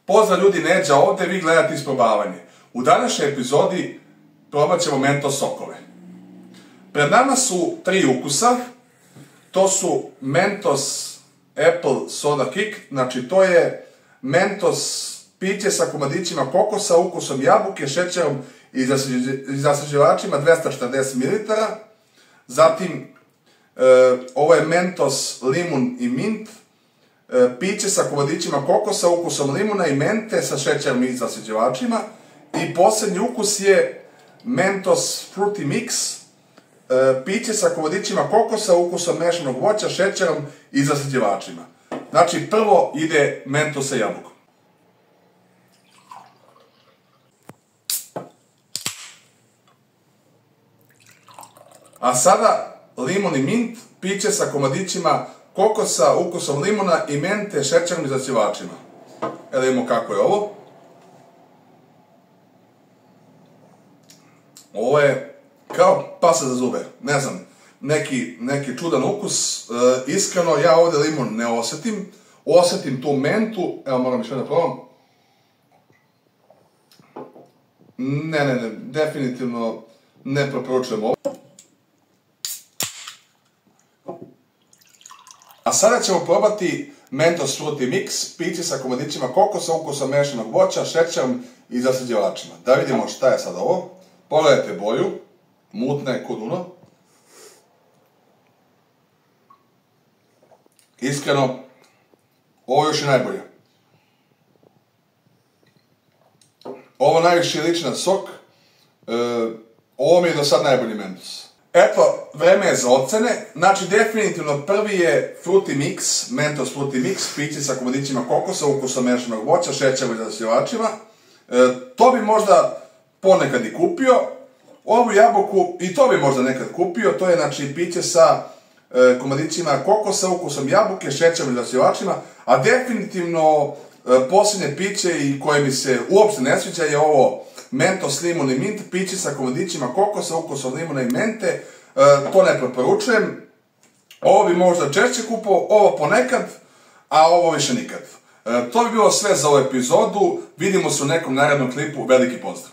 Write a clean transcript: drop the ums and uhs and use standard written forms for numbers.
Pozdrav ljudi, Neđa ovdje, vi gledate isprobavanje. U današnjoj epizodi probat ćemo Mentos sokove. Pred nama su tri ukusa. To su Mentos Apple Soda Kick, znači to je Mentos piće sa komadićima kokosa, ukusom jabuke, šećerom i zaslađivačima 240 ml. Zatim, ovo je Mentos limun i mint, piće sa komadićima kokosa, ukusom limuna i mente sa šećerom i zaslađivačima. I posljednji ukus je Mentos Fruity Mix, piće sa komadićima kokosa, ukusom mešanog voća, šećerom i zaslađivačima. Znači, prvo ide Mentos sa jabukom. A sada limun i mint, piće sa komadićima kokosa, ukusom limuna i mente, šećerom i zaslađivačima. Evo vidimo kako je ovo. Ovo je kao pasta za zube, ne znam, neki čudan ukus. Iskreno, ja ovdje limun ne osjetim, osjetim tu mentu, evo moram još da probam. Ne, definitivno ne preporučujem ovo. A sada ćemo probati Mentos Fruity Mix, piće sa komadićima kokosa, ukusom mešanog voća, šećerom i zaslađivačima. Da vidimo šta je sad ovo. Pogledajte boju, mutna je kod uno. Iskreno, ovo još je najbolje. Ovo najviše liči na sok. Ovo mi je do sad najbolji Mentos. Eto, vreme je za ocene. Znači, definitivno prvi je Fruity Mix, Mentos Fruity Mix, piće sa komadićima kokosa, ukusom mešanog voća, šećerom i zaslađivačima. To bi možda ponekad i kupio. Ovu jabuku i to bi možda nekad kupio. To je, znači, piće sa komadićima kokosa, ukusom jabuke, šećerom i zaslađivačima. A definitivno posljednje piće i koje mi se uopšte ne sviđa je ovo Mentos limun i mint, piće sa komadićima kokosa, ukusom limuna i mente. To ne preporučujem. Ovo bi možda češće kupao, ovo ponekad, a ovo više nikad. To bi bilo sve za ovu epizodu. Vidimo se u nekom narednom klipu. Veliki pozdrav!